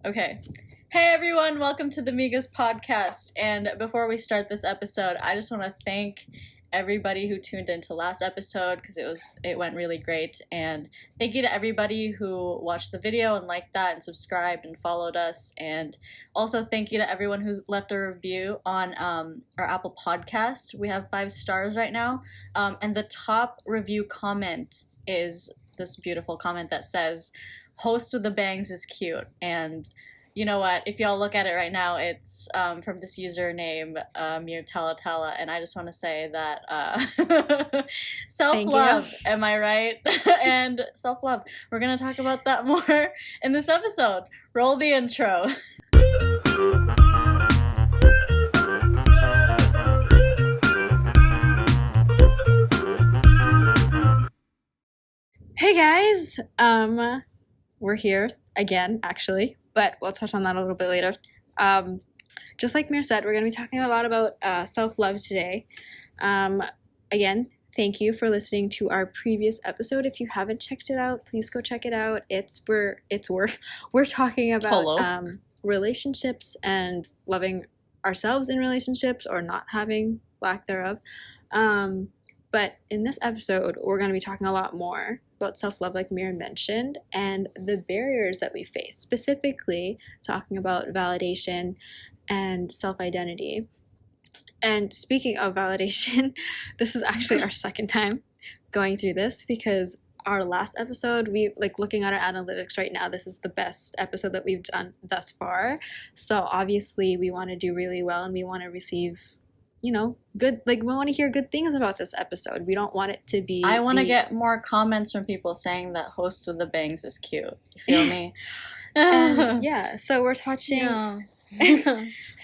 Okay. Hey everyone, welcome to the Migas podcast. And before we start this episode, I just want to thank everybody who tuned into last episode because it went really great. And thank you to everybody who watched the video and liked that and subscribed and followed us. And also thank you to everyone who's left a review on our Apple Podcast. We have 5 stars right now. And the top review comment is this beautiful comment that says, "Host with the bangs is cute." And you know what? If y'all look at it right now, it's from this username, Mir Talatala, and I just want to say that self-love, am I right? And self-love. We're going to talk about that more in this episode. Roll the intro. Hey guys, we're here again, actually, but we'll touch on that a little bit later. Just like Mir said, we're going to be talking a lot about self-love today. Again, thank you for listening to our previous episode. If you haven't checked it out, please go check it out. We're talking about relationships and loving ourselves in relationships or not having, lack thereof. But in this episode, we're going to be talking a lot more about self-love, like Mir mentioned, and the barriers that we face, specifically talking about validation and self-identity. And speaking of validation, this is actually our second time going through this because our last episode, looking at our analytics right now, this is the best episode that we've done thus far. So obviously we want to do really well and we want to receive good, we want to hear good things about this episode. We don't want it to be... I want to get more comments from people saying that Host with the Bangs is cute. You feel me? And, so we're touching... Yeah.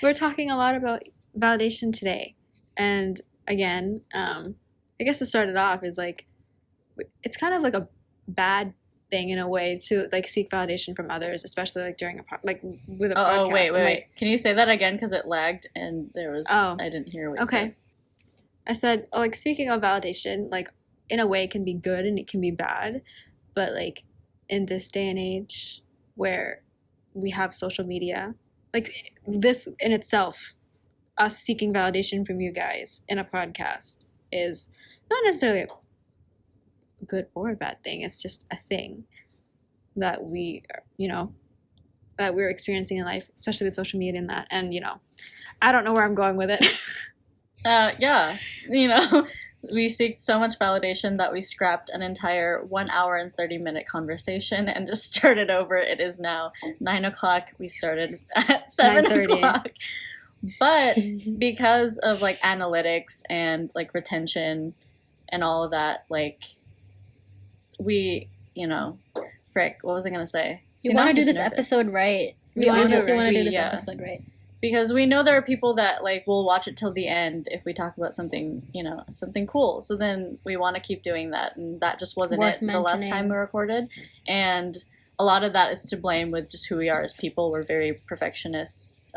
We're talking a lot about validation today. And again, I guess to start it off is it's kind of like a bad thing in a way to seek validation from others, especially during with a podcast. Oh, wait. Can you say that again? Because it lagged and there was... I didn't hear what you said. I said, speaking of validation, in a way it can be good and it can be bad, but in this day and age where we have social media, this in itself, us seeking validation from you guys in a podcast is not necessarily a good or a bad thing. It's just a thing that we're experiencing in life, especially with social media and that. And I don't know where I'm going with it. We seek so much validation that we scrapped an entire 1 hour and 30-minute conversation and just started over. It is now 9 o'clock. We started at 7 o'clock. But because of analytics and retention and all of that, we, what was I going to say? You want to do this episode right. We honestly want to do this episode right. Because we know there are people that will watch it till the end if we talk about something, something cool. So then we want to keep doing that. And that just wasn't the last time we recorded. And a lot of that is to blame with just who we are as people. We're very perfectionists.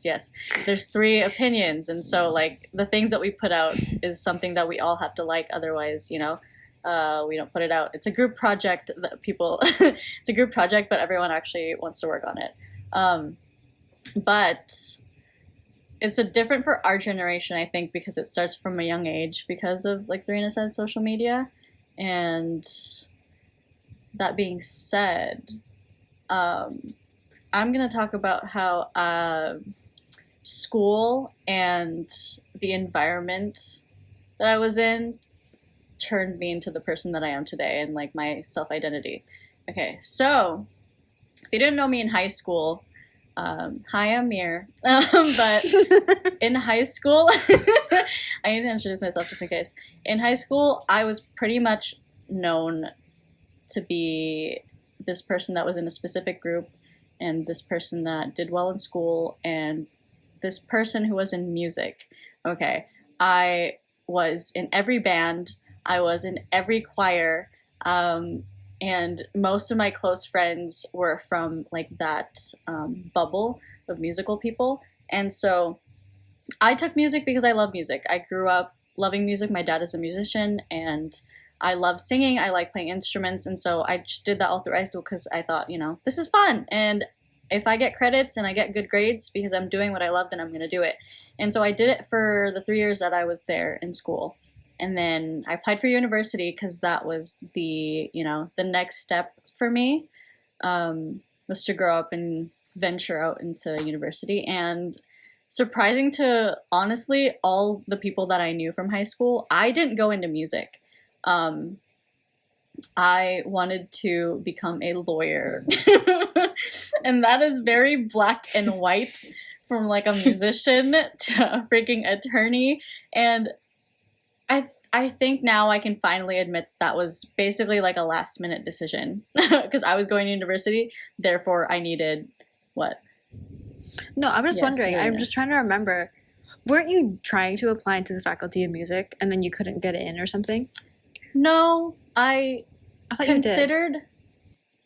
Yes. There's 3 opinions. And so the things that we put out is something that we all have to like. Otherwise, we don't put it out. It's a group project that it's a group project, but everyone actually wants to work on it. But it's different for our generation, I think, because it starts from a young age because of, Czarina said, social media. And that being said, I'm going to talk about how school and the environment that I was in turned me into the person that I am today and my self-identity. Okay, so if you didn't know me in high school, hi, I'm Mir. But in high school, I need to introduce myself just in case. In high school, I was pretty much known to be this person that was in a specific group and this person that did well in school and this person who was in music. Okay, I was in every band. I was in every choir. And most of my close friends were from that bubble of musical people. And so I took music because I love music. I grew up loving music. My dad is a musician and I love singing, I like playing instruments, and so I just did that all through high school because I thought, this is fun, and if I get credits and I get good grades because I'm doing what I love, then I'm going to do it. And so I did it for the 3 years that I was there in school. And then I applied for university because that was the next step for me, was to grow up and venture out into university. And surprising to, honestly, all the people that I knew from high school, I didn't go into music. I wanted to become a lawyer. And that is very black and white, from like a musician to a freaking attorney. And I think now I can finally admit that was basically like a last minute decision because I was going to university, therefore I needed what? No, I'm just wondering. Czarina. I'm just trying to remember. Weren't you trying to apply into the Faculty of Music and then you couldn't get in or something? No, I thought considered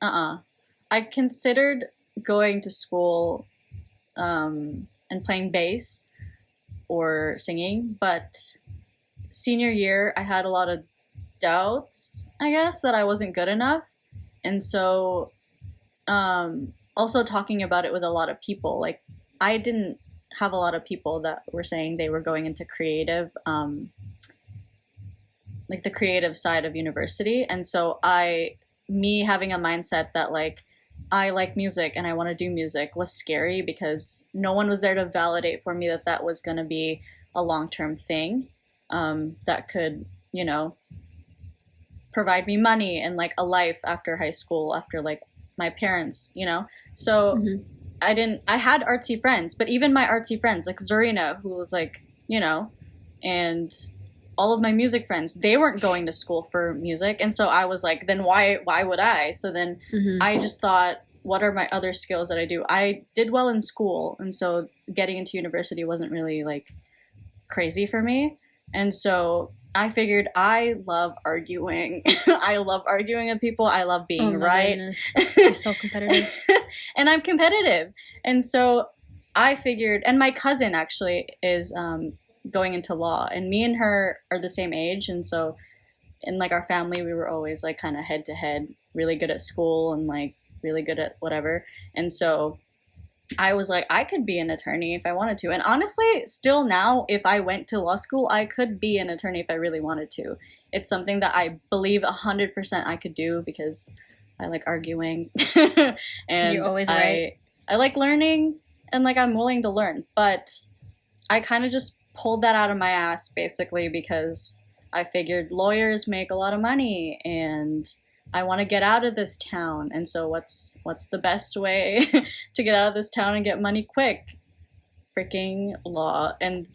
I considered going to school and playing bass or singing, but senior year I had a lot of doubts, I guess, that I wasn't good enough. And so also talking about it with a lot of people, like I didn't have a lot of people that were saying they were going into creative like the creative side of university. And so me having a mindset that like I like music and I want to do music was scary because no one was there to validate for me that that was going to be a long-term thing that could, provide me money and like a life after high school, after like my parents, So I had artsy friends, but even my artsy friends, like Czarina, who was like, and all of my music friends, they weren't going to school for music. And so I was like, then why would I? So then I just thought, what are my other skills that I do? I did well in school. And so getting into university wasn't really like crazy for me. And so I figured I love arguing. I love arguing with people. I love being right. You're so competitive. And I'm competitive. And so I figured, and my cousin actually is going into law, and me and her are the same age. And so in like our family, we were always like kind of head to head, really good at school and like really good at whatever. And so I was like, I could be an attorney if I wanted to. And honestly, still now, if I went to law school, I could be an attorney if I really wanted to. It's something that I believe 100% I could do because I like arguing. And you're always right. I like learning and like I'm willing to learn. But I kind of just pulled that out of my ass basically because I figured lawyers make a lot of money and I want to get out of this town. And so what's the best way to get out of this town and get money quick? Freaking law. And,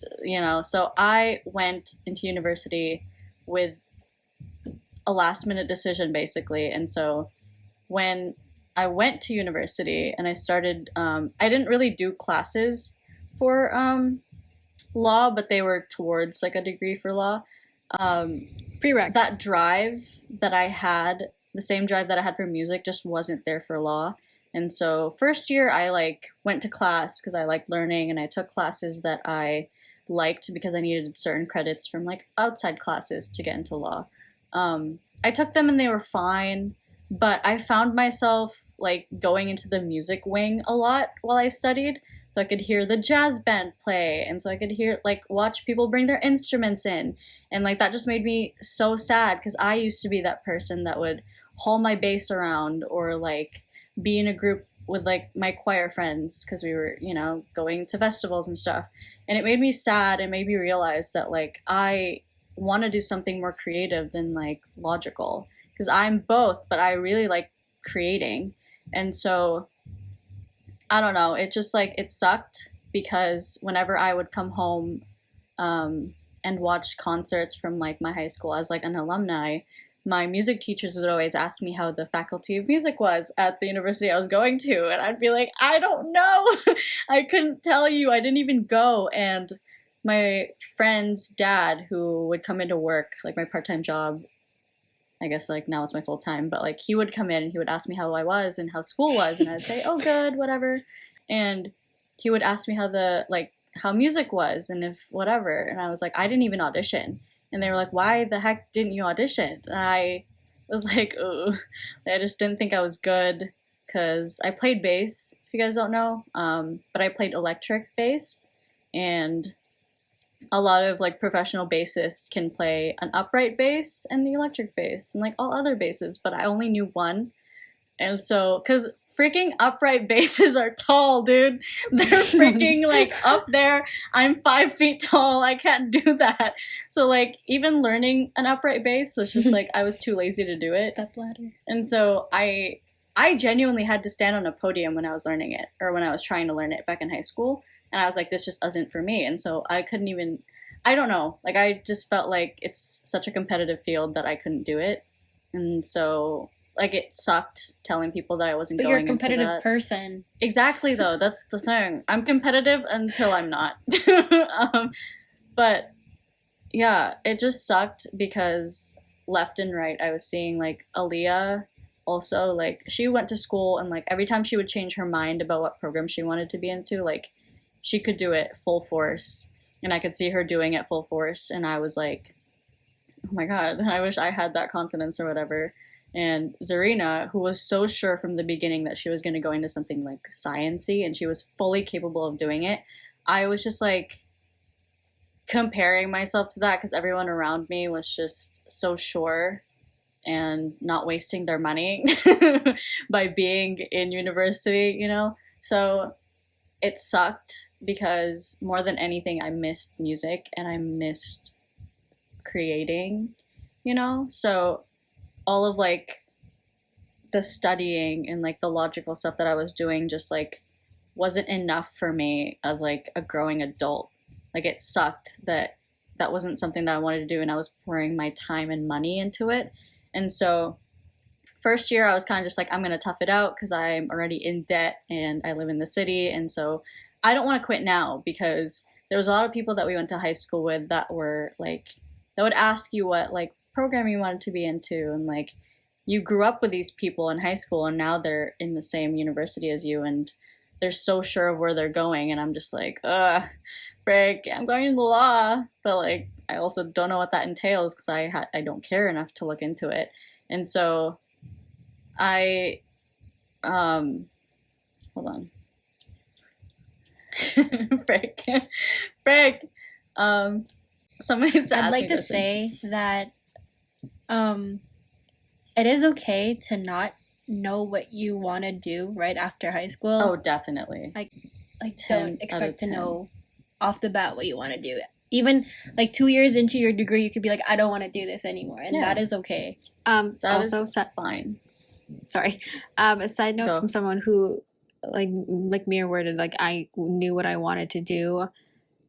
so I went into university with a last minute decision basically. And so when I went to university and I started, I didn't really do classes for law, but they were towards like a degree for law. Prereqs. That drive that I had, the same drive that I had for music, just wasn't there for law. And so first year I like went to class because I liked learning, and I took classes that I liked because I needed certain credits from like outside classes to get into law. I took them and they were fine, but I found myself like going into the music wing a lot while I studied. So I could hear the jazz band play, and so I could watch people bring their instruments in. And like that just made me so sad because I used to be that person that would haul my bass around or like be in a group with like my choir friends because we were, going to festivals and stuff. And it made me sad. It made me realize that like I want to do something more creative than like logical because I'm both, but I really like creating. And so I don't know, it just like it sucked because whenever I would come home and watch concerts from like my high school as like an alumni, my music teachers would always ask me how the Faculty of Music was at the university I was going to, and I'd be like, I don't know. I couldn't tell you. I didn't even go. And my friend's dad, who would come into work, like my part-time job, I guess like now it's my full-time, but like he would come in and he would ask me how I was and how school was, and I'd say, oh, good, whatever. And he would ask me how music was and if whatever, and I was like, I didn't even audition. and they were like, why the heck didn't you audition? And I was like, oh, I just didn't think I was good, because I played bass, if you guys don't know, but I played electric bass, and a lot of like professional bassists can play an upright bass and the electric bass and like all other basses, but I only knew one. And so, because freaking upright basses are tall, dude. They're freaking like up there. I'm 5 feet tall. I can't do that. So like even learning an upright bass was just like I was too lazy to do it. Step ladder. And so I genuinely had to stand on a podium when I was learning it, or when I was trying to learn it back in high school. And I was like, this just isn't for me. And so I couldn't even, I don't know. Like I just felt like it's such a competitive field that I couldn't do it. And so like it sucked telling people that I wasn't But going you're a competitive into that. person. Exactly, though. That's the thing. I'm competitive until I'm not. But yeah, it just sucked because left and right I was seeing like Aaliyah also, like she went to school, and like every time she would change her mind about what program she wanted to be into, like she could do it full force, and I could see her doing it full force, and I was like, oh my god, I wish I had that confidence or whatever. And Czarina, who was so sure from the beginning that she was going to go into something like science-y, and she was fully capable of doing it, I was just like comparing myself to that because everyone around me was just so sure and not wasting their money by being in university, you know? So it sucked because more than anything, I missed music and I missed creating, you know? So all of like the studying and like the logical stuff that I was doing just like wasn't enough for me as like a growing adult. Like it sucked that that wasn't something that I wanted to do, and I was pouring my time and money into it. And so first year I was kind of just like, I'm going to tough it out because I'm already in debt and I live in the city. And so I don't want to quit now, because there was a lot of people that we went to high school with that were like, that would ask you what like program you wanted to be into, and like you grew up with these people in high school and now they're in the same university as you and they're so sure of where they're going, and I'm just like, frick, I'm going into law, but like I also don't know what that entails because I don't care enough to look into it. And so I hold on. Frick. Somebody's I'd like to say that it is okay to not know what you want to do right after high school. Oh, definitely. Like don't expect to know off the bat what you want to do. Even like 2 years into your degree, you could be like, I don't want to do this anymore, and that is okay. That also is fine. Sorry. A side note Go. from someone who like mirror worded, like I knew what I wanted to do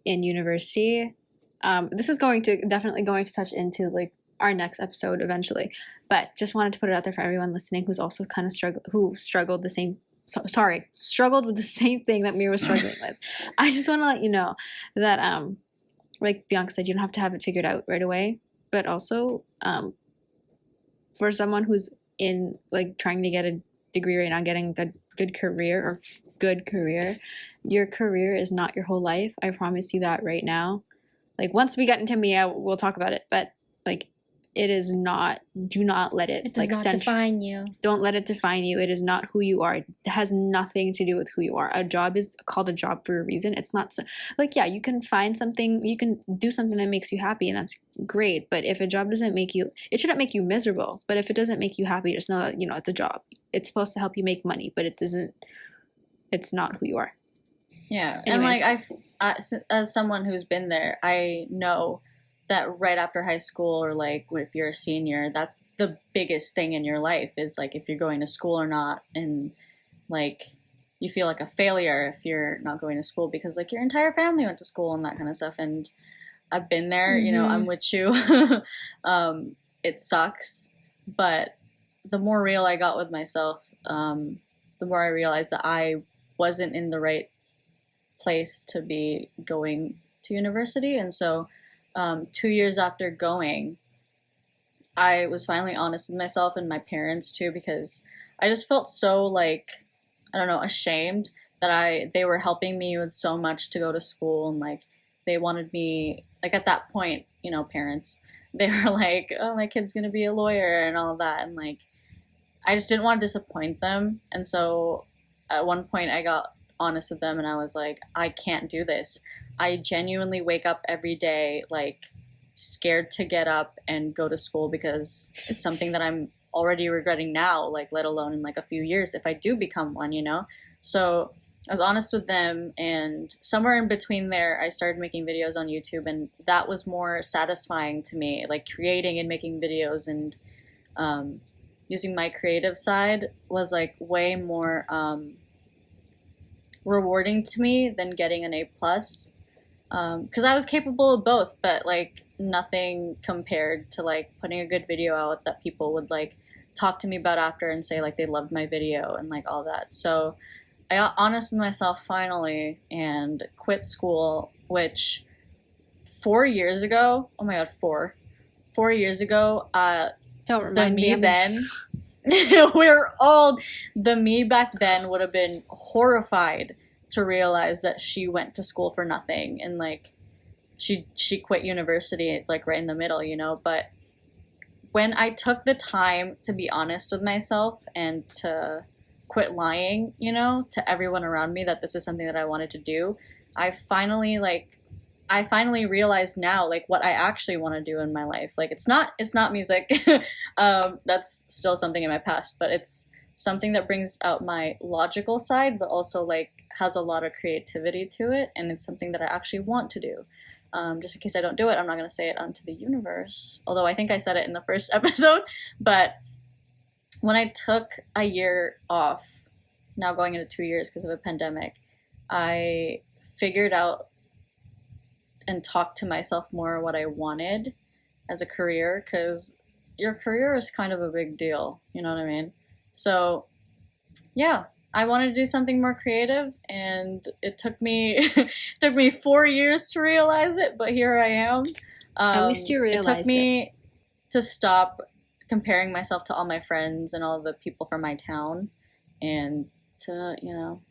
in university. This is definitely going to touch into like our next episode eventually, but just wanted to put it out there for everyone listening who's also kind of struggled with the same thing that Mira was struggling with. I just want to let you know that like Bianca said, you don't have to have it figured out right away, but also for someone who's in like trying to get a degree right now, getting a good career, your career is not your whole life. I promise you that right now. Like once we get into Mia, we'll talk about it, but like it is not, do not let it does not define you. Don't let it define you. It is not who you are. It has nothing to do with who you are. A job is called a job for a reason. It's not like, yeah, you can find something, you can do something that makes you happy, and that's great. But if a job doesn't make you, it shouldn't make you miserable. But if it doesn't make you happy, just know that, you know, it's a job. It's supposed to help you make money, but it doesn't, it's not who you are. Yeah. Anyways. And like as someone who's been there, I know that right after high school, or like if you're a senior, that's the biggest thing in your life, is like if you're going to school or not. And like you feel like a failure if you're not going to school because like your entire family went to school and that kind of stuff. And I've been there, you know, I'm with you. It sucks, but the more real I got with myself, the more I realized that I wasn't in the right place to be going to university. And so 2 years after going, I was finally honest with myself and my parents too, because I just felt so like, I don't know, ashamed that they were helping me with so much to go to school, and like they wanted me, like at that point, you know, parents, they were like, oh, my kid's gonna be a lawyer and all that, and like I just didn't want to disappoint them. And so at one point I got honest with them and I was like, I can't do this. I genuinely wake up every day like scared to get up and go to school because it's something that I'm already regretting now, like let alone in like a few years if I do become one, you know? So I was honest with them, and somewhere in between there I started making videos on YouTube, and that was more satisfying to me, like creating and making videos and using my creative side was like way more rewarding to me than getting an A+. Because I was capable of both, but like nothing compared to like putting a good video out that people would like talk to me about after and say like they loved my video and like all that. So I got honest with myself finally and quit school, which 4 years ago, oh my god, 4 years ago, Don't remind me then, we're old. The me back then would have been horrified to realize that she went to school for nothing and like she quit university like right in the middle, you know. But when I took the time to be honest with myself and to quit lying, you know, to everyone around me that this is something that I wanted to do, I finally realized now like what I actually want to do in my life. Like it's not music. That's still something in my past, but it's something that brings out my logical side, but also like has a lot of creativity to it, and it's something that I actually want to do. Just in case I don't do it, I'm not going to say it onto the universe, although I think I said it in the first episode. But when I took a year off, now going into 2 years because of a pandemic, I figured out and talked to myself more what I wanted as a career, because your career is kind of a big deal, you know what I mean? So yeah, I wanted to do something more creative, and it took me 4 years to realize it, but here I am. At least you realized it. Took me to stop comparing myself to all my friends and all the people from my town, and to, you know,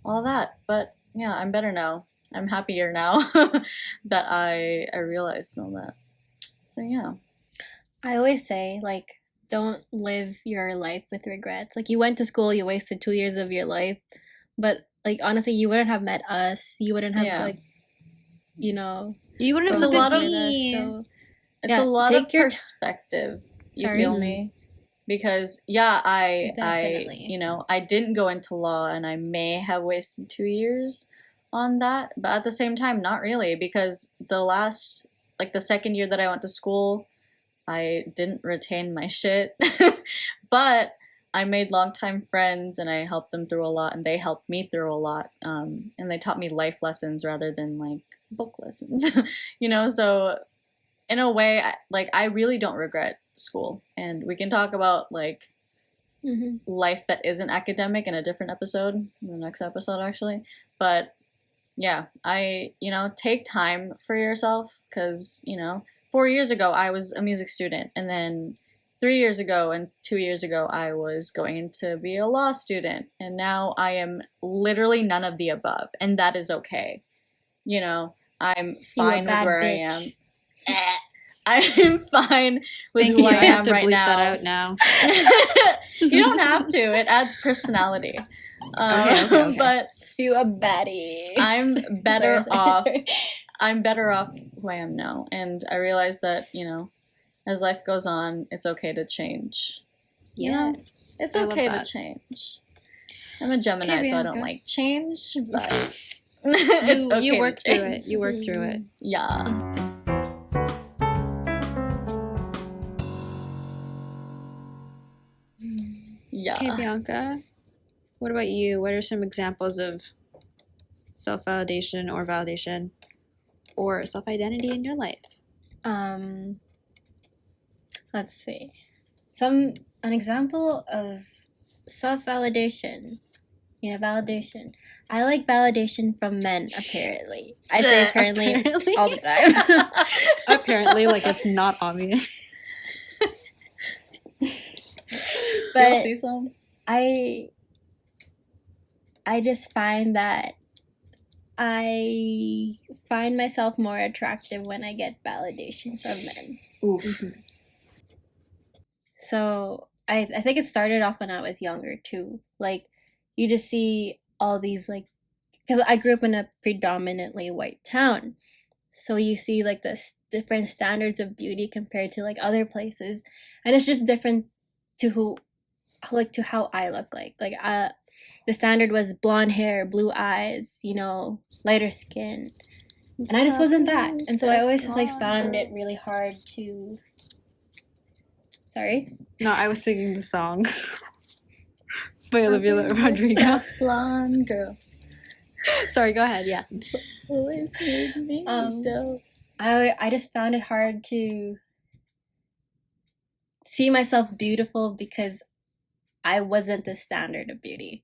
all that. But yeah, I'm better now. I'm happier now that I realized all that. So yeah. I always say, like, don't live your life with regrets. Like, you went to school, you wasted 2 years of your life, but like honestly, you wouldn't have met us. You wouldn't have like, you know, you wouldn't have it's a lot of me. So it's a lot of perspective. You feel me? Because yeah, I you know, I didn't go into law, and I may have wasted 2 years on that, but at the same time not really, because the second year that I went to school, I didn't retain my shit. But I made longtime friends, and I helped them through a lot, and they helped me through a lot, and they taught me life lessons rather than like book lessons. You know, so in a way, I really don't regret school, and we can talk about like life that isn't academic in a different episode, in the next episode actually. But yeah, you know, take time for yourself, because, you know, 4 years ago I was a music student, and then 3 years ago and 2 years ago I was going to be a law student, and now I am literally none of the above, and that is okay. You know, I'm fine with where I am. I'm fine with who I am right now. That out now. You don't have to. It adds personality. Okay. But you a baddie. I'm better off. I'm better off who I am now, and I realize that, you know, as life goes on, it's okay to change. You know? It's okay to change. I'm a Gemini, so I don't like change, but it's okay. You work through it. You work through it. Yeah. Yeah. Okay, Bianca, what about you? What are some examples of self-validation or validation or self-identity in your life? Let's see. An example of self-validation. Yeah, validation. I like validation from men, apparently. I say apparently all the time. Apparently, like it's not obvious. But you'll see some. I just find that I find myself more attractive when I get validation from men. Oof. So I think it started off when I was younger too. Like, you just see all these, like, because I grew up in a predominantly white town. So you see like different standards of beauty compared to like other places. And it's just different to to how I look like. Like, the standard was blonde hair, blue eyes, lighter skin. And I just wasn't that. And so I always like found it really hard to. Sorry? No, I was singing the song by Olivia Rodrigo. Blonde girl. Sorry, go ahead. Yeah. Always made me dope. I just found it hard to see myself beautiful because I wasn't the standard of beauty.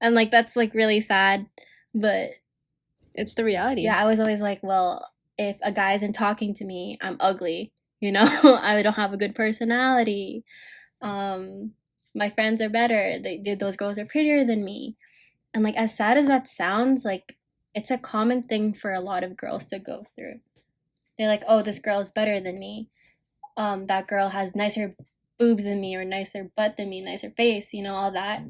And like, that's like really sad, but It's the reality. yeah, I was always like, well, if a guy isn't talking to me, I'm ugly. I don't have a good personality. My friends are better. Those girls are prettier than me. And like, as sad as that sounds, like, it's a common thing for a lot of girls to go through. They're like, oh, this girl is better than me. That girl has nicer boobs than me, or nicer butt than me, nicer face, all that.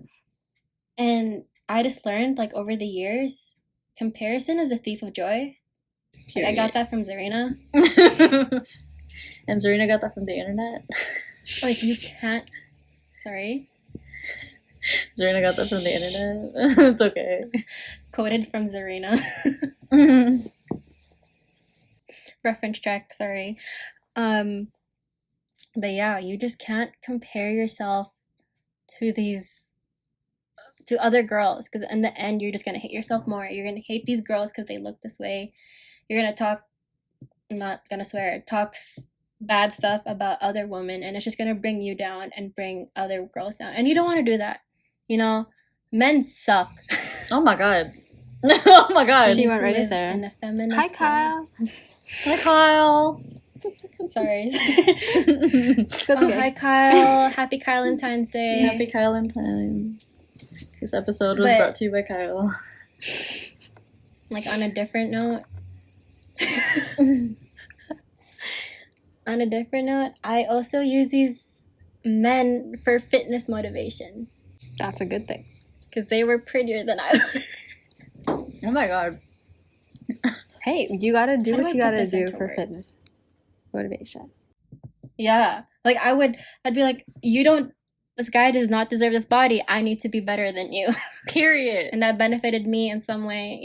And I just learned, like, over the years, comparison is a thief of joy. Like, I got that from Czarina. And Czarina got that from the internet. Like, you can't. Sorry. Czarina got that from the internet. It's okay. Quoted from Czarina. Reference check, sorry. But yeah, you just can't compare yourself to other girls, because in the end, you're just gonna hate yourself more. You're gonna hate these girls because they look this way. You're gonna talk, I'm not gonna swear, bad stuff about other women, and it's just gonna bring you down and bring other girls down. And you don't want to do that. Men suck. Oh my god. Oh my god. She went right in there. In a feminist Hi, Kyle. Hi, Kyle. Sorry. It's okay. Hi, Kyle. Happy Valentine's Day. Happy Kyle and time. This episode was brought to you by Kyle. Like, on a different note. On a different note, I also use these men for fitness motivation. That's a good thing. Because they were prettier than I was. Oh my god. Hey, you gotta do How do what I you put gotta this do into for words? fitness motivation. Yeah. Like, I'd be like, this guy does not deserve this body. I need to be better than you. Period. And that benefited me in some way,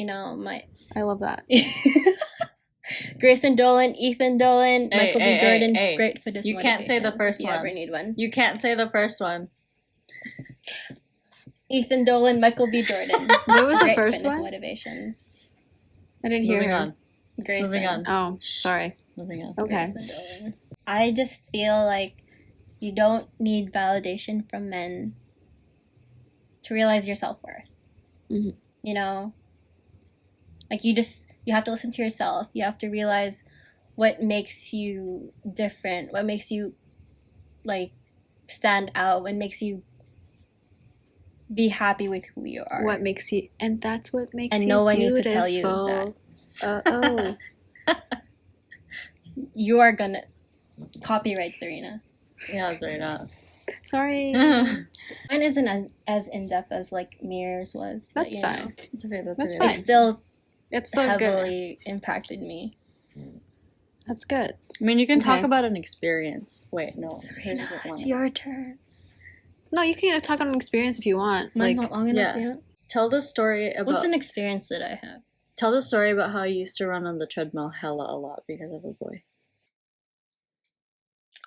I love that. Grayson Dolan, Ethan Dolan, Hey, Michael B. hey, Jordan, hey, hey. great for this. You can't say the first if you one. ever need one. You can't say the first one. Ethan Dolan, Michael B. Jordan. What was the Great first fitness one? motivations. I didn't hear Moving her. on. Grayson. Moving on. Oh, sorry. Moving on. Okay. Grayson Dolan. I just feel like you don't need validation from men to realize your self-worth. Mhm. Like, you have to listen to yourself. You have to realize what makes you different, what makes you, like, stand out, what makes you be happy with who you are. What makes you, and that's what makes And you no one beautiful. needs to tell you that. Oh. You are gonna copyright Czarina. Yeah, Czarina. Sorry. Mine isn't as in-depth as, like, Mirror's was, but, That's fine. It's okay. That's That's it okay. fine. still It's so good. heavily impacted me. That's good. I mean, you can talk Okay. about an experience. Wait, no. He doesn't want It's it. your turn. No, you can talk on an experience if you want. Mine's Like, not long enough yeah. yet. Tell the story What's about. an experience that I have? Tell the story about how you used to run on the treadmill hella a lot because of a boy.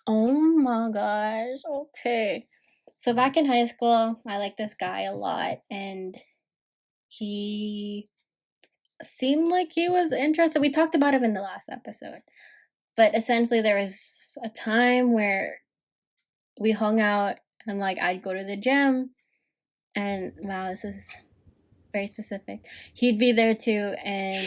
Oh my gosh. Okay. So back in high school, I liked this guy a lot, and he seemed like he was interested. We talked about him in the last episode. But essentially, there was a time where we hung out, and, like, I'd go to the gym, and wow, this is very specific. He'd be there too, and,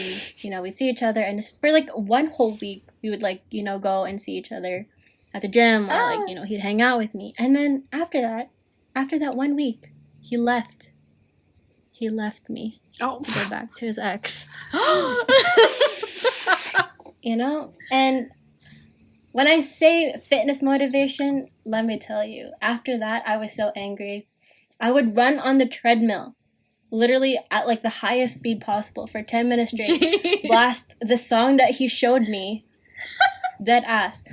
we'd see each other, and just for, like, one whole week, we would, like, go and see each other at the gym, or, like, he'd hang out with me. And then after that 1 week, he left. he left me Oh. to go back to his ex. You know? And when I say fitness motivation, let me tell you, after that, I was so angry. I would run on the treadmill, literally at like the highest speed possible for 10 minutes straight. Jeez. Blast the song that he showed me. Dead ass.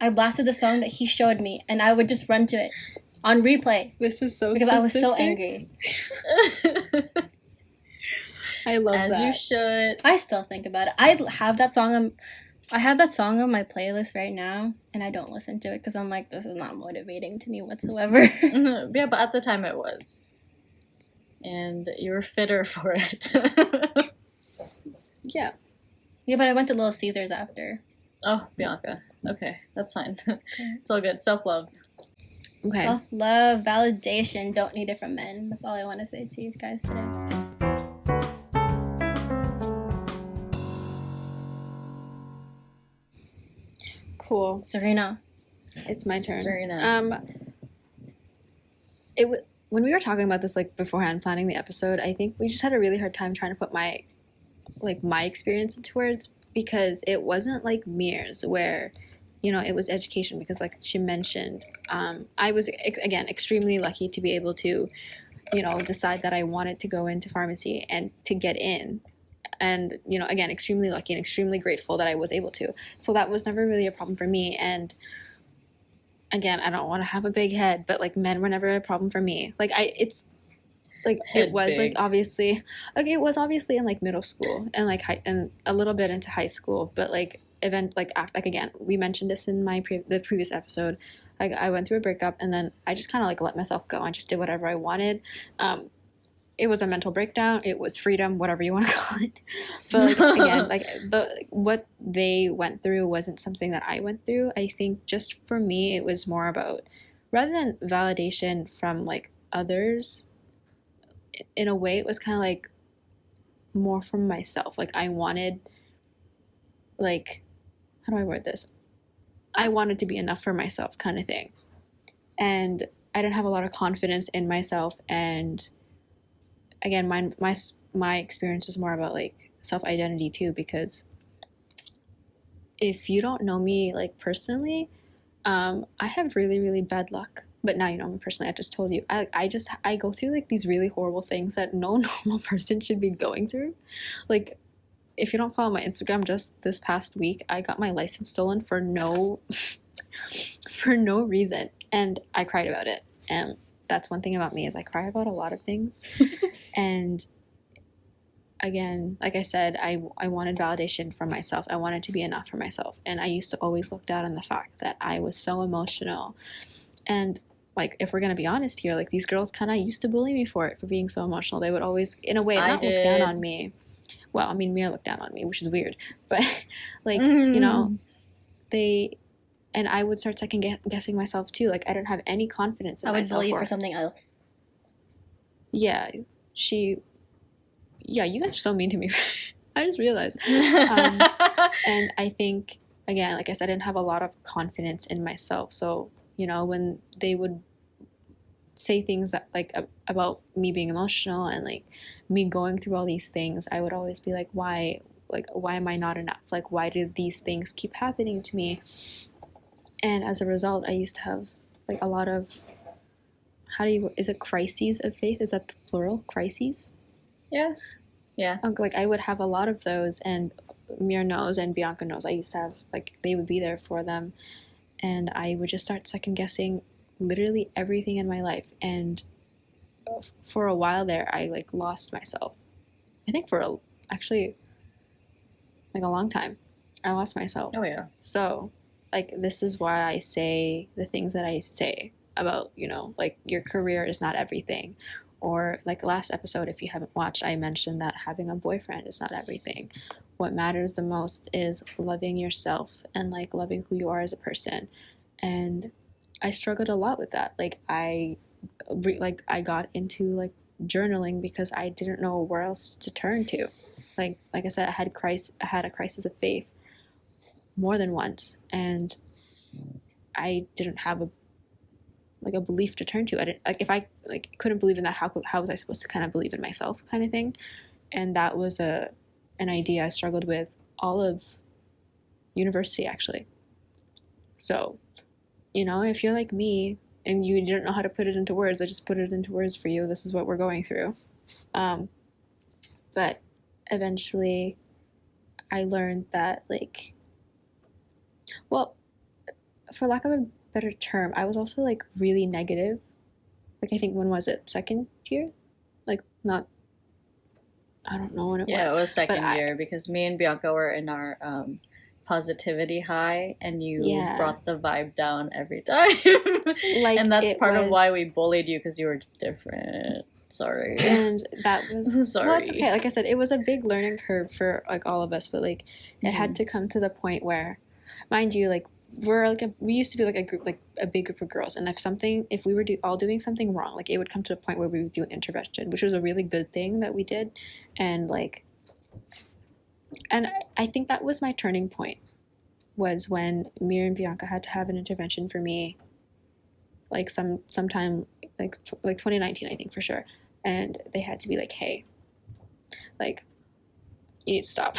I blasted the song that he showed me, and I would just run to it on replay This is so because I was so specific. angry. I love As that. you should. I still think about it. I have that song on my playlist right now, and I don't listen to it because I'm like, this is not motivating to me whatsoever. Yeah, but at the time it was. And you were fitter for it. Yeah. Yeah, but I went to Little Caesars after. Oh, Bianca. Okay, that's fine. It's all good. Self-love. Okay. Self-love, validation, don't need it from men. That's all I want to say to you guys today. Cool. Czarina. It's my turn. Czarina. When we were talking about this like beforehand, planning the episode, I think we just had a really hard time trying to put my experience into words, because it wasn't like Mir's where, it was education, because like she mentioned, I was again extremely lucky to be able to, decide that I wanted to go into pharmacy and to get in. And, again, extremely lucky and extremely grateful that I was able to. So that was never really a problem for me. And again, I don't want to have a big head, but like men were never a problem for me. Like it was big. obviously in like middle school and like and a little bit into high school, but like again, we mentioned this in the previous episode. Like I went through a breakup, and then I just kind of like let myself go. I just did whatever I wanted. It was a mental breakdown. It was freedom, whatever you want to call it. But like, again, what they went through wasn't something that I went through. I think just for me, it was more about, rather than validation from like others, in a way, it was kind of like more from myself. Like I wanted, like, how do I word this? I wanted to be enough for myself, kind of thing. And I didn't have a lot of confidence in myself, and again, my experience is more about like self-identity too, because if you don't know me like personally, I have really, really bad luck. But now you know me personally. I just told you. I go through like these really horrible things that no normal person should be going through. Like, if you don't follow my Instagram, just this past week, I got my license stolen for no reason, and I cried about it. And that's one thing about me, is I cry about a lot of things. And again, like I said, I wanted validation from myself. I wanted to be enough for myself. And I used to always look down on the fact that I was so emotional. And like, if we're going to be honest here, like these girls kind of used to bully me for being so emotional. They would always, in a way, not look down on me. Well, I mean, Mia looked down on me, which is weird. But like, and I would start second guessing myself too. Like, I didn't have any confidence in myself. I would bully you for something else. Yeah, you guys are so mean to me. I just realized. And I think, again, like I said, I didn't have a lot of confidence in myself. So, when they would say things that like about me being emotional and like me going through all these things, I would always be like, why am I not enough? Like, why do these things keep happening to me? And as a result, I used to have like a lot of, is it crises of faith? Is that the plural? Crises? Yeah. Like I would have a lot of those, and Mir knows and Bianca knows, I used to have, like, they would be there for them, and I would just start second guessing literally everything in my life. And for a while there, I like lost myself. I think actually like a long time, I lost myself. Oh yeah. So like, this is why I say the things that I say about, like, your career is not everything. Or like last episode, if you haven't watched, I mentioned that having a boyfriend is not everything. What matters the most is loving yourself and like loving who you are as a person. And I struggled a lot with that. Like I got into like journaling because I didn't know where else to turn to. Like I said, I had a crisis of faith more than once, and I didn't have like a belief to turn to. I didn't like if I like couldn't believe in that, how was I supposed to kind of believe in myself, kind of thing. And that was an idea I struggled with all of university, actually. So, you know, if you're like me and you don't know how to put it into words, I just put it into words for you. This is what we're going through. But eventually I learned that, like, well, for lack of a better term, I was also like really negative. Like, I think, when was it? Second year? Like, not, I don't know when it was. Yeah, it was but second year because me and Bianca were in our positivity high, and you Yeah. brought the vibe down every time. Like, and that's it part of was- why we bullied you, because you were different. Sorry. And that was Sorry. Well, it's okay. Like I said, it was a big learning curve for like all of us, but like it Mm-hmm. had to come to the point where, mind you, like we used to be like a group, like a big group of girls, and if we were all doing something wrong, like it would come to a point where we would do an intervention, which was a really good thing that we did. And I think that was my turning point, was when me and Bianca had to have an intervention for me, like sometime like 2019, I think, for sure. And they had to be like, hey, like, you need to stop.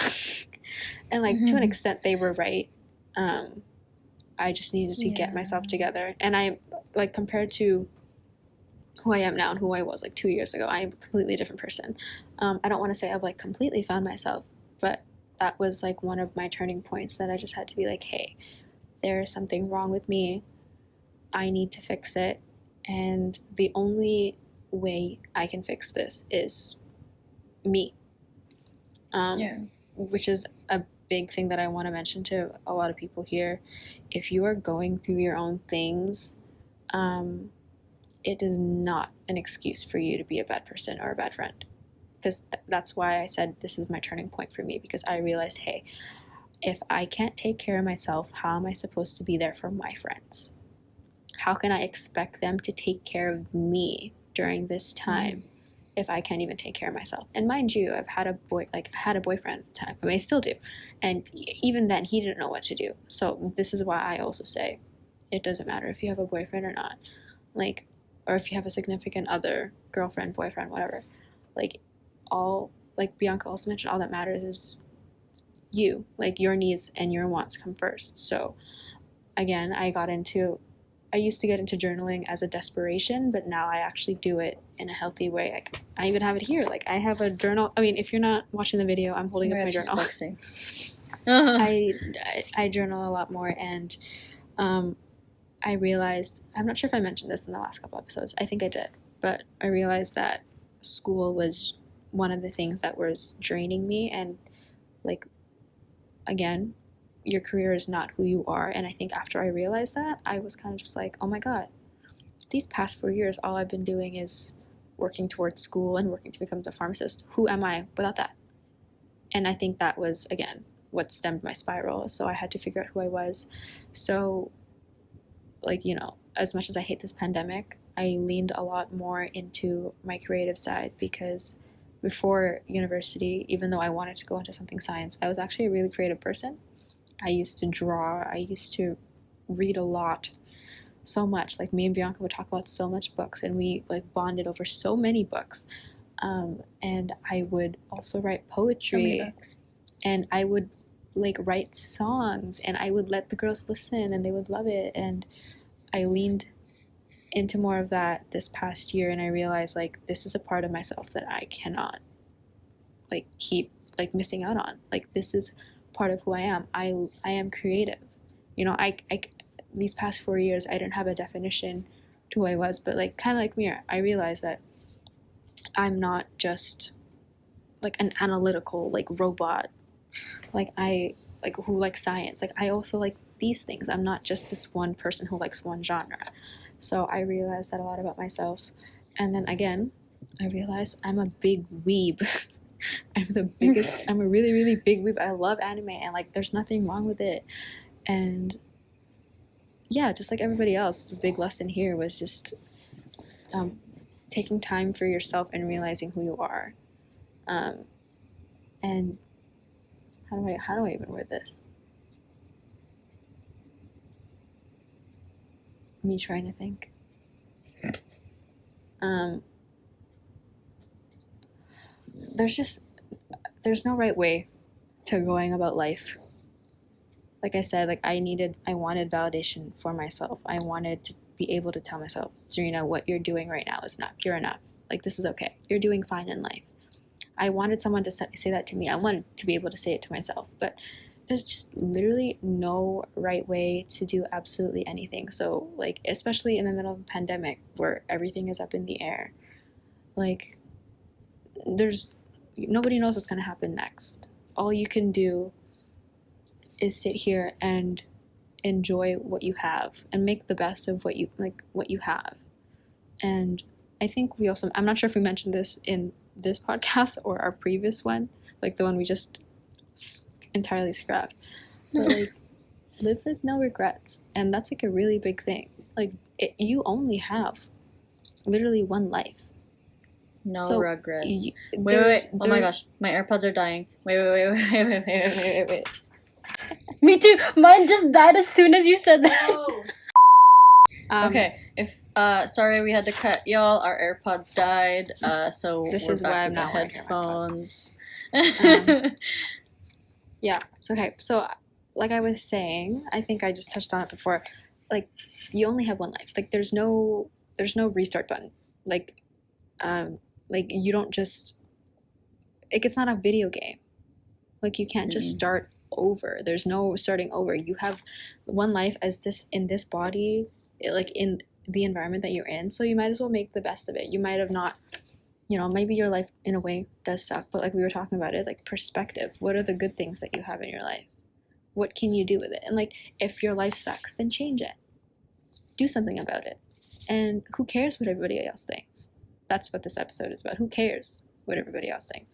And like, to an extent, they were right. I just needed to get myself together. And I, like, compared to who I am now and who I was like 2 years ago, I'm a completely different person. I don't want to say I've like completely found myself, but that was like one of my turning points, that I just had to be like, hey, there is something wrong with me. I need to fix it. And the only way I can fix this is me. Which is a big thing that I want to mention to a lot of people here. If you are going through your own things, it is not an excuse for you to be a bad person or a bad friend. Because that's why I said this is my turning point for me, because I realized, hey, if I can't take care of myself, how am I supposed to be there for my friends? How can I expect them to take care of me during this time if I can't even take care of myself? And mind you, I had a boyfriend at the time. I mean, I still do. And even then, he didn't know what to do. So this is why I also say it doesn't matter if you have a boyfriend or not. Like, or if you have a significant other, girlfriend, boyfriend, whatever. Like, like Bianca also mentioned, all that matters is you. Like, your needs and your wants come first. So again, I used to get into journaling as a desperation, but now I actually do it in a healthy way. Like, I even have it here. Like, I have a journal. I mean, if you're not watching the video, I'm holding up my journal. I journal a lot more, and I realized, I'm not sure if I mentioned this in the last couple episodes. I think I did, but I realized that school was one of the things that was draining me, and like, again, your career is not who you are. And I think after I realized that, I was kind of just like, oh my god, these past 4 years, all I've been doing is working towards school and working to become a pharmacist. Who am I without that? And I think that was, again, what stemmed my spiral. So I had to figure out who I was. So, like, you know, as much as I hate this pandemic, I leaned a lot more into my creative side, because before university, even though I wanted to go into something science, I was actually a really creative person. I used to draw. I used to read a lot, so much. Like, me and Bianca would talk about so much books, and we like bonded over so many books. And I would also write poetry. So many books. And I would like write songs, and I would let the girls listen, and they would love it. And I leaned into more of that this past year, and I realized, like, this is a part of myself that I cannot like keep like missing out on. Like, this is part of who I am. I am creative. You know, I these past 4 years, I didn't have a definition to who I was, but like, kind of like Mira, I realized that I'm not just like an analytical like robot. Like, I like who likes science. Like, I also like these things. I'm not just this one person who likes one genre. So I realized that a lot about myself. And then again, I realized I'm a big weeb. I'm a really, really big weeb. I love anime, and like, there's nothing wrong with it. And yeah, just like everybody else, the big lesson here was just taking time for yourself and realizing who you are. And how do I even word this? Me trying to think. There's no right way to going about life. Like I said, like I wanted validation for myself. I wanted to be able to tell myself, Czarina, what you're doing right now is enough. You're enough. Like, this is okay. You're doing fine in life. I wanted someone to say that to me. I wanted to be able to say it to myself. But there's just literally no right way to do absolutely anything. So, like, especially in the middle of a pandemic where everything is up in the air, like, nobody knows what's going to happen next. All you can do is sit here and enjoy what you have and make the best of what you have. And I think I'm not sure if we mentioned this in this podcast or our previous one, like the one we just entirely scrapped, but like live with no regrets. And that's like a really big thing. Like you only have literally one life. No regrets. Wait. Oh my gosh, my AirPods are dying. Wait. Me too. Mine just died as soon as you said that. Okay. Sorry we had to cut y'all. Our AirPods died. So this we're is back why I'm with not the headphones. Yeah. Okay. So, like I was saying, I think I just touched on it before. Like, you only have one life. Like, there's no restart button. Like you don't just. Like, it's not a video game. Like, you can't just start over. There's no starting over. You have one life in this body, like in the environment that you're in. So you might as well make the best of it. You might have not, maybe your life in a way does suck, but like we were talking about it, like perspective. What are the good things that you have in your life? What can you do with it? And like, if your life sucks, then change it. Do something about it. And who cares what everybody else thinks? That's what this episode is about. Who cares what everybody else thinks?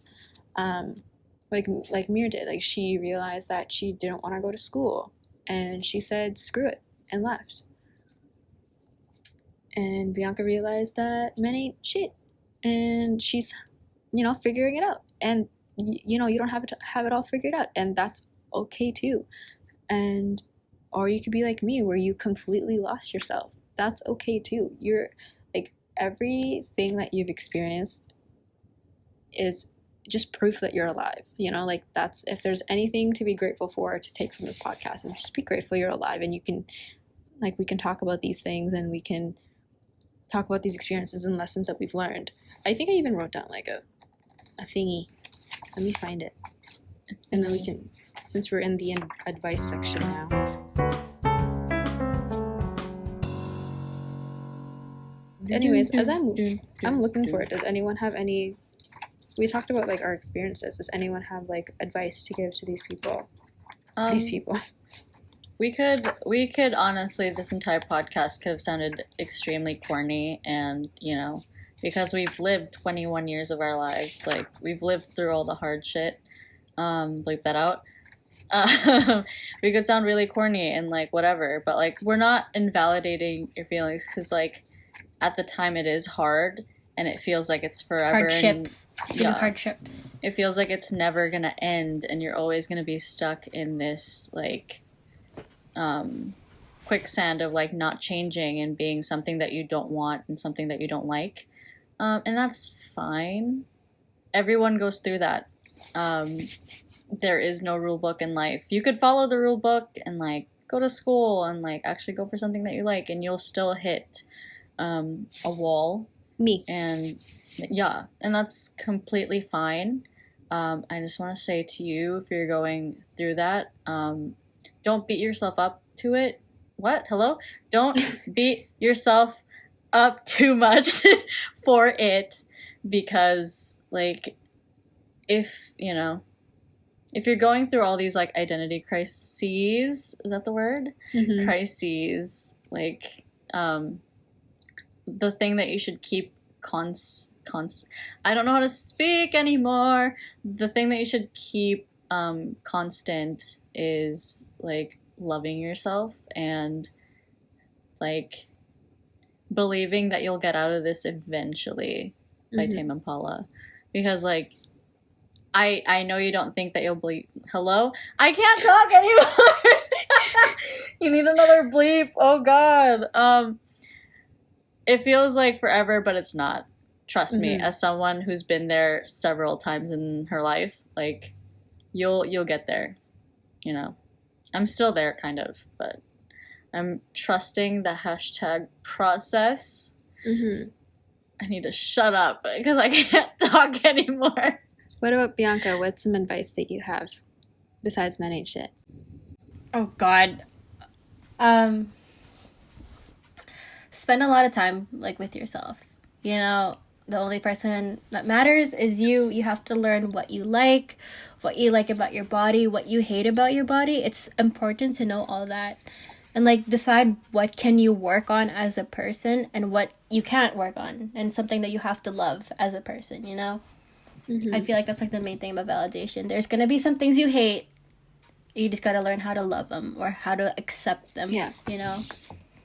Like Mir did. Like, she realized that she didn't want to go to school, and she said screw it and left. And Bianca realized that men ain't shit, and she's figuring it out. And you don't have to have it all figured out, and that's okay too. And or you could be like me, where you completely lost yourself. That's okay too. You're like, everything that you've experienced is just proof that you're alive. Like, that's, if there's anything to be grateful for, to take from this podcast, is just be grateful you're alive. And you can, like, we can talk about these things, and we can talk about these experiences and lessons that we've learned. I think I even wrote down like a thingy. Let me find it, and then we can, since we're in the advice section now. Anyways, as I'm looking for it, does anyone have any? We talked about like our experiences. Does anyone have like advice to give to these people? We could honestly, this entire podcast could have sounded extremely corny, and because we've lived 21 years of our lives, like, we've lived through all the hard shit. Bleep that out. We could sound really corny and like whatever, but like, we're not invalidating your feelings, because like, at the time it is hard, and it feels like it's forever. Hardships. Hardships. It feels like it's never gonna end, and you're always gonna be stuck in this like quicksand of like not changing and being something that you don't want and something that you don't like. And that's fine. Everyone goes through that. There is no rule book in life. You could follow the rule book and like go to school and like actually go for something that you like, and you'll still hit a wall. Me. And yeah, and that's completely fine. I just want to say to you, if you're going through that, don't beat yourself up to it. What? Hello? Don't beat yourself up too much for it, because like, if you're going through all these like identity crises, is that the word? Mm-hmm. Crises, like, the thing that you should keep I don't know how to speak anymore. The thing that you should keep constant is like loving yourself, and like believing that you'll get out of this eventually, by Tame Impala. Because like, I know you don't think that you'll bleep. Hello? I can't talk anymore. You need another bleep. Oh God. it feels like forever, but it's not. Trust me, Mhm. as someone who's been there several times in her life, like you'll get there, you know. I'm still there kind of, but I'm trusting the hashtag process. Mm-hmm. I need to shut up because I can't talk anymore. What about Bianca? What's some advice that you have besides men ain't shit? Oh God. Spend a lot of time like with yourself. You know, the only person that matters is you. You have to learn what you like about your body, what you hate about your body. It's important to know all that. And like decide what can you work on as a person and what you can't work on, and something that you have to love as a person, you know? Mm-hmm. I feel like that's like the main thing about validation. There's gonna be some things you hate. You just gotta learn how to love them or how to accept them. Yeah. You know?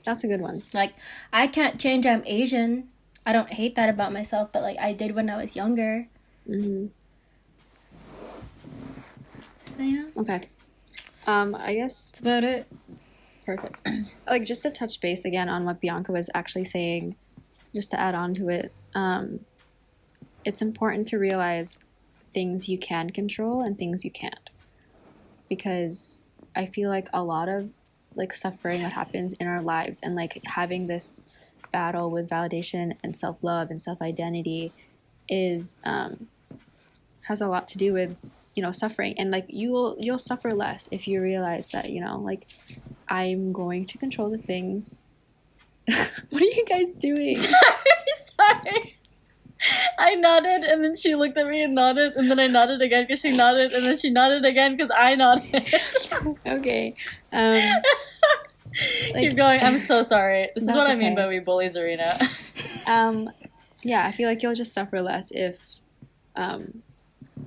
That's a good one. Like, I can't change I'm Asian. I don't hate that about myself, but like I did when I was younger. Mm-hmm. So yeah. Okay. I guess That's about it. perfect. Like, just to touch base again on what Bianca was actually saying, just to add on to it, it's important to realize things you can control and things you can't. Because I feel like a lot of like suffering that happens in our lives and like having this battle with validation and self-love and self-identity is has a lot to do with, you know, suffering. And like you'll suffer less if you realize that, you know, like I'm going to control the things. What are you guys doing? Sorry. I nodded, and then she looked at me and nodded, and then I nodded again because she nodded, and then she nodded again because I nodded. Okay. Keep going. I'm so sorry. This is That's what I mean okay. by we bully Czarina. Yeah, I feel like you'll just suffer less if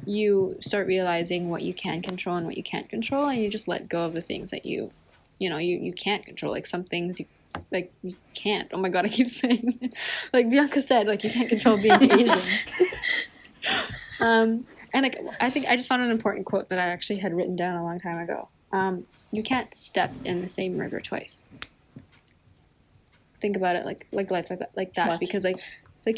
you start realizing what you can control and what you can't control, and you just let go of the things that you can't control. Like some things you can't. Oh my god, I keep saying it. Like Bianca said, like you can't control being Asian. And like I think I just found an important quote that I actually had written down a long time ago. You can't step in the same river twice. Think about it like life like that What? because like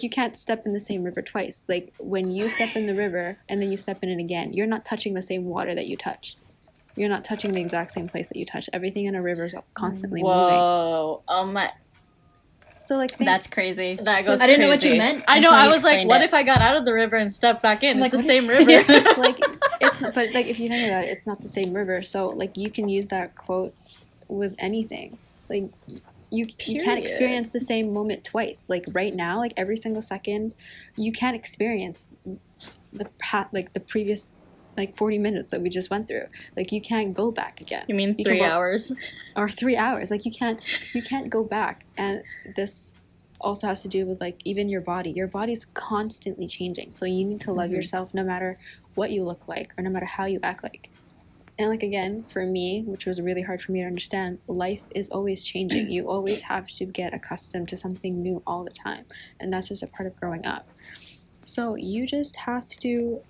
you can't step in the same river twice. Like when you step in the river and then you step in it again, you're not touching the same water that you touch. You're not touching the exact same place that you touch. Everything in a river is constantly moving. Whoa. Oh my. So like That's crazy. That goes I didn't know what crazy. you meant. I know. until I you was like, explained what it. if I got out of the river and stepped back in? I'm It's like, the what same is- river. like it's not, but like if you think about it, it's not the same river. So like you can use that quote with anything. Like you can't Period. experience the same moment twice. Like right now, like every single second, you can't experience the previous like 40 minutes that we just went through. Like you can't go back again. You mean You 3 can go- hours? or 3 hours. Like you can't go back. And this also has to do with like even your body. Your body's constantly changing. So you need to love Mhm. yourself no matter what you look like or no matter how you act like. And like again, for me, which was really hard for me to understand, life is always changing. You always have to get accustomed to something new all the time. And that's just a part of growing up. So you just have to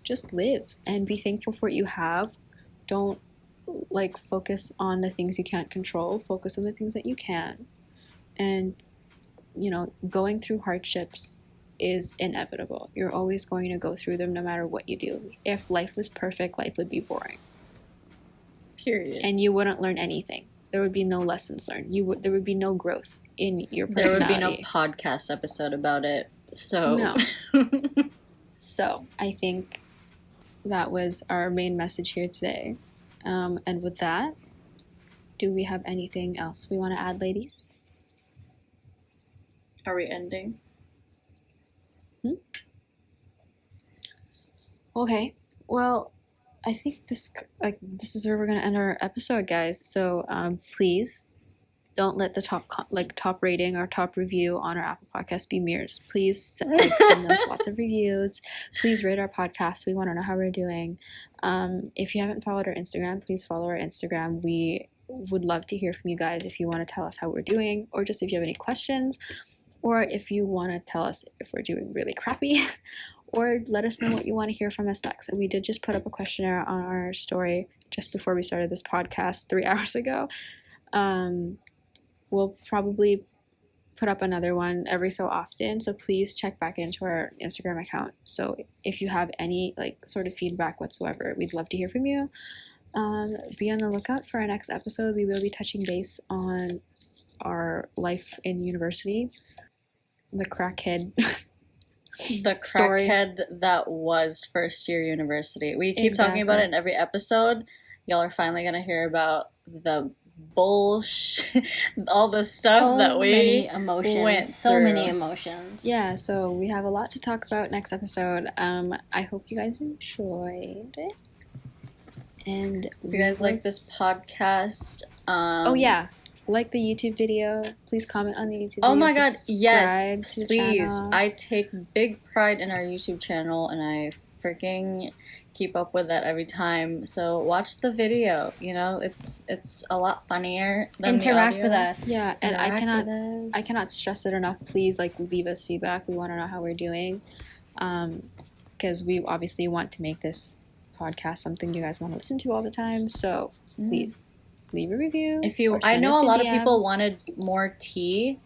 just live and be thankful for what you have. Don't like focus on the things you can't control. Focus on the things that you can. And you know, going through hardships is inevitable. You're always going to go through them no matter what you do. If life was perfect, life would be boring. Period. And you wouldn't learn anything. There would be no lessons learned. There would be no growth in your There personality. would be no podcast episode about it. So No. So I think that was our main message here today. And with that, do we have anything else we want to add, ladies? Are we ending? Okay. Well, I think this is where we're gonna end our episode, guys. So please don't let the top rating or top review on our Apple Podcast be mirrors. Please send us lots of reviews. Please rate our podcast. We want to know how we're doing. If you haven't followed our Instagram, please follow our Instagram. We would love to hear from you guys if you want to tell us how we're doing, or just if you have any questions, or if you want to tell us if we're doing really crappy. Or let us know what you want to hear from us next. We did just put up a questionnaire on our story just before we started this podcast 3 hours ago. We'll probably put up another one every so often, so please check back into our Instagram account. So if you have any like sort of feedback whatsoever, we'd love to hear from you. Be on the lookout for our next episode. We will be touching base on our life in university, the crackhead The story. crackhead that was first year university. We keep talking about it in every episode. Y'all are finally gonna hear about the bullshit, all the stuff that we many emotions, went so through. many emotions. Yeah, so we have a lot to talk about next episode. I hope you guys enjoyed it. And If you guys like this podcast, oh yeah, like the YouTube video. Please comment on the YouTube video. Oh my god, subscribe yes, to the please. channel. I take big pride in our YouTube channel, and I freaking keep up with that every time. So watch the video. You know, it's a lot funnier than Interact the audio. with us. Yeah, and I Interact with us. cannot stress it enough. Please, like, leave us feedback. We want to know how we're doing, because we obviously want to make this podcast something you guys want to listen to all the time. So please leave a review. If you, or I send know us a lot DM. of people wanted more tea.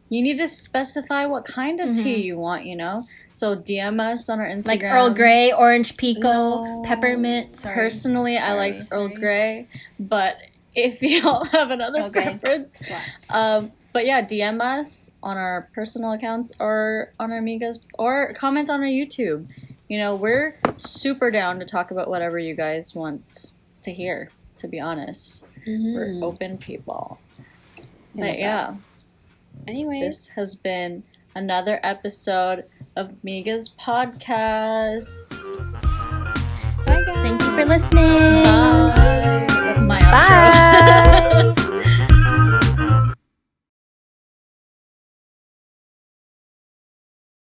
You need to specify what kind of tea you want. You know, so DM us on our Instagram. Like Earl Grey, Orange Pico, No. Peppermint. Sorry. Personally, I Sorry, like Earl sorry. Grey, but if y'all have another Earl Grey preference, slaps. but yeah, DM us on our personal accounts or on our Amigas, or comment on our YouTube. You know, we're super down to talk about whatever you guys want to hear, to be honest. We're open people. But yeah, Anyways, this has been another episode of Miga's podcast. bye guys. Thank you for listening. Bye. That's my outro. Bye.